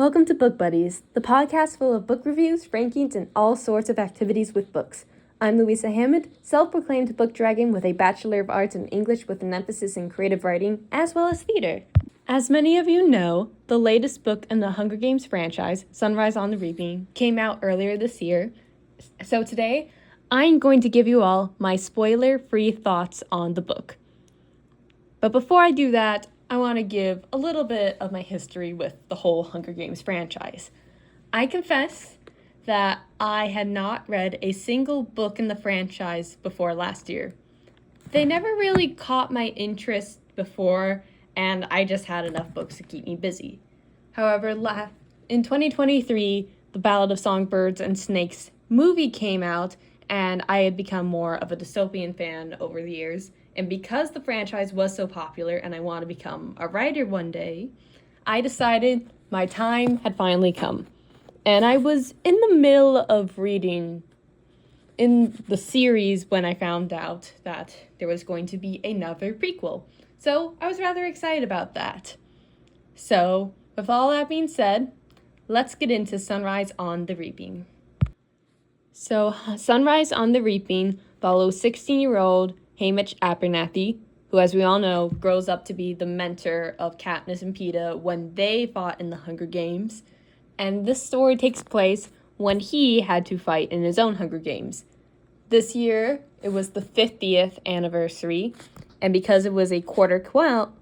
Welcome to Bookbuddies, the podcast full of book reviews, rankings, and all sorts of activities with books. I'm Louisa Hammond, self-proclaimed book dragon with a Bachelor of Arts in English with an emphasis in creative writing, as well as theater. As many of you know, the latest book in the Hunger Games franchise, Sunrise on the Reaping, came out earlier this year. So today, I'm going to give you all my spoiler-free thoughts on the book. But before I do that, I want to give a little bit of my history with the whole Hunger Games franchise. I confess that I had not read a single book in the franchise before last year. They never really caught my interest before, and I just had enough books to keep me busy. However, in 2023, The Ballad of Songbirds and Snakes movie came out, and I had become more of a dystopian fan over the years. And because the franchise was so popular and I want to become a writer one day, I decided my time had finally come. And I was in the middle of reading in the series when I found out that there was going to be another prequel. So I was rather excited about that. So with all that being said, let's get into Sunrise on the Reaping. So Sunrise on the Reaping follows 16-year-old Haymitch Abernathy, who, as we all know, grows up to be the mentor of Katniss and Peeta when they fought in the Hunger Games. And this story takes place when he had to fight in his own Hunger Games. This year, it was the 50th anniversary, and because it was a quarter quell,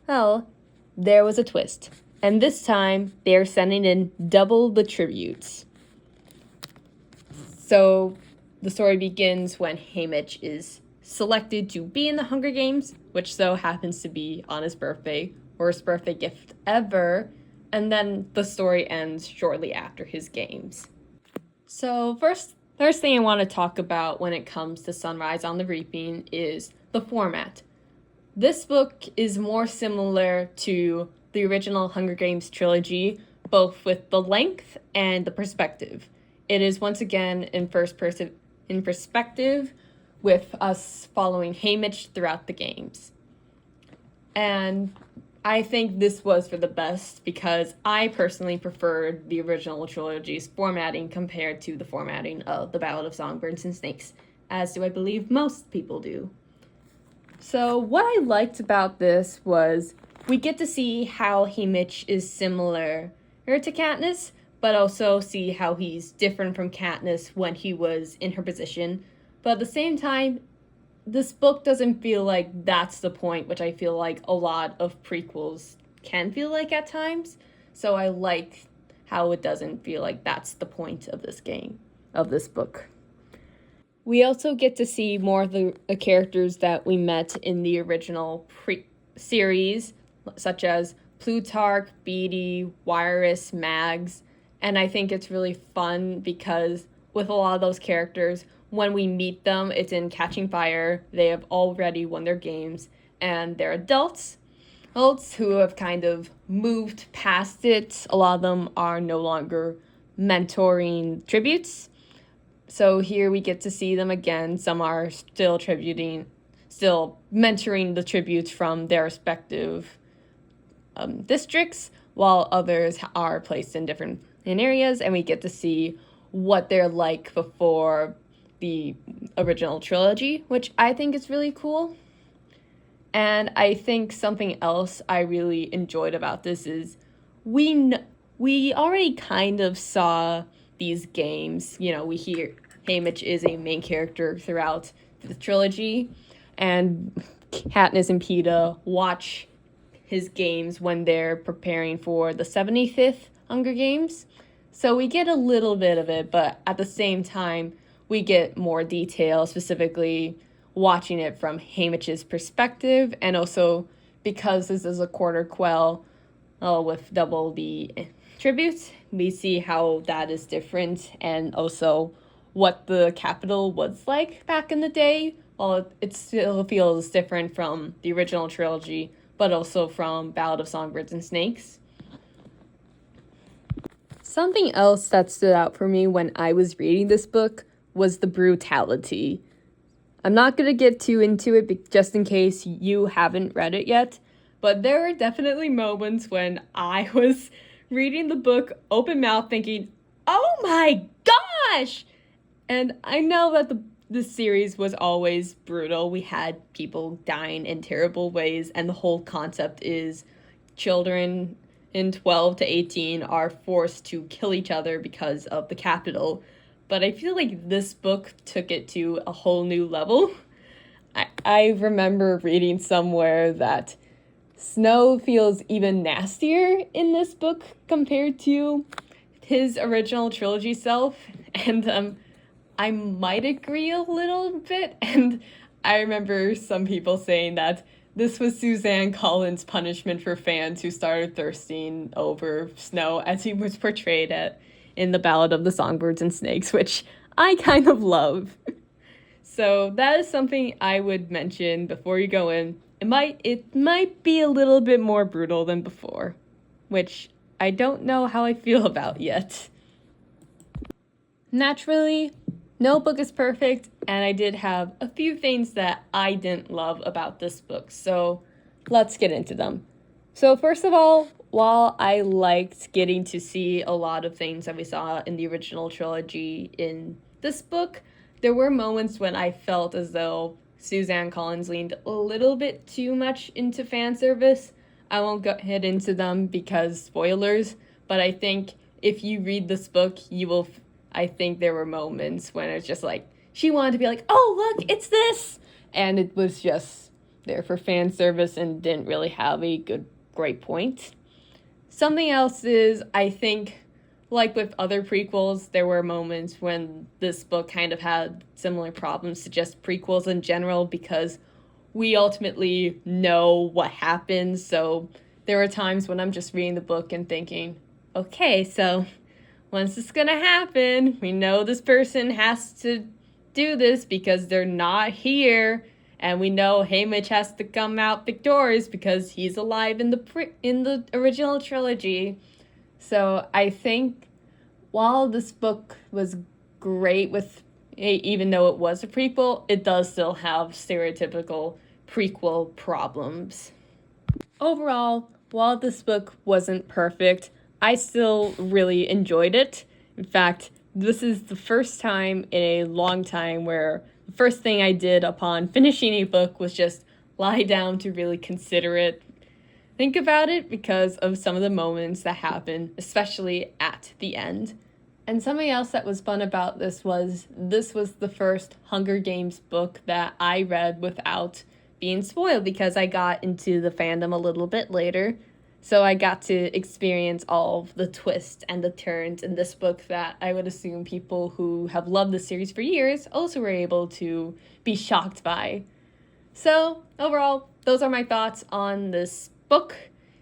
well, there was a twist. And this time, they're sending in double the tributes. So the story begins when Haymitch is selected to be in the Hunger Games, which so happens to be on his birthday, worst birthday gift ever, and then the story ends shortly after his games. So first thing I want to talk about when it comes to Sunrise on the Reaping is the format. This book is more similar to the original Hunger Games trilogy, both with the length and the perspective. It is once again in perspective, with us following Haymitch throughout the games. And I think this was for the best because I personally preferred the original trilogy's formatting compared to the formatting of The Ballad of Songbirds and Snakes, as do I believe most people do. So what I liked about this was we get to see how Haymitch is similar to Katniss, but also see how he's different from Katniss when he was in her position. But at the same time, this book doesn't feel like that's the point, which I feel like a lot of prequels can feel like at times. So I like how it doesn't feel like that's the point of this book. We also get to see more of the characters that we met in the original series, such as Plutarch, Beatty, Wirus, Mags. And I think it's really fun because with a lot of those characters, when we meet them, it's in Catching Fire. They have already won their games, and they're adults who have kind of moved past it. A lot of them are no longer mentoring tributes. So here we get to see them again. Some are still mentoring the tributes from their respective districts, while others are placed in different areas, and we get to see what they're like before the original trilogy, which I think is really cool. And I think something else I really enjoyed about this is we already kind of saw these games. You know, we hear Haymitch is a main character throughout the trilogy, and Katniss and Peeta watch his games when they're preparing for the 75th Hunger Games. So we get a little bit of it, but at the same time, we get more detail, specifically watching it from Haymitch's perspective, and also because this is a quarter quell with double the tributes, we see how that is different, and also what the capital was like back in the day. Well, it still feels different from the original trilogy, but also from Ballad of Songbirds and Snakes. Something else that stood out for me when I was reading this book was the brutality. I'm not going to get too into it just in case you haven't read it yet, but there were definitely moments when I was reading the book open mouth thinking, oh my gosh! And I know that the series was always brutal. We had people dying in terrible ways, and the whole concept is children in 12 to 18 are forced to kill each other because of the capital. But I feel like this book took it to a whole new level. I remember reading somewhere that Snow feels even nastier in this book compared to his original trilogy self, and I might agree a little bit. And I remember some people saying that this was Suzanne Collins' punishment for fans who started thirsting over Snow as he was portrayed in the Ballad of the Songbirds and Snakes, which I kind of love. So that is something I would mention before you go in. It might be a little bit more brutal than before, which I don't know how I feel about yet. Naturally, no book is perfect, and I did have a few things that I didn't love about this book, so let's get into them. So first of all, while I liked getting to see a lot of things that we saw in the original trilogy in this book, there were moments when I felt as though Suzanne Collins leaned a little bit too much into fan service. I won't head into them because spoilers, but I think if you read this book, I think there were moments when it's just like, she wanted to be like, oh, look, it's this! And it was just there for fan service and didn't really have a great point. Something else is, I think, like with other prequels, there were moments when this book kind of had similar problems to just prequels in general because we ultimately know what happens. So there were times when I'm just reading the book and thinking, okay, so when's this gonna happen? We know this person has to do this because they're not here, and we know Haymitch has to come out victorious because he's alive in the original trilogy. So I think while this book was great even though it was a prequel, it does still have stereotypical prequel problems. Overall, while this book wasn't perfect, I still really enjoyed it. In fact, this is the first time in a long time where the first thing I did upon finishing a book was just lie down to really consider it, think about it because of some of the moments that happen, especially at the end. And something else that was fun about this was the first Hunger Games book that I read without being spoiled because I got into the fandom a little bit later. So I got to experience all of the twists and the turns in this book that I would assume people who have loved the series for years also were able to be shocked by. So overall, those are my thoughts on this book.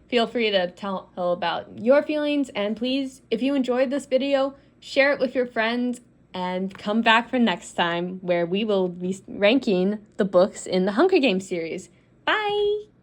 Feel free to tell about your feelings, and please, if you enjoyed this video, share it with your friends and come back for next time where we will be ranking the books in the Hunger Games series. Bye!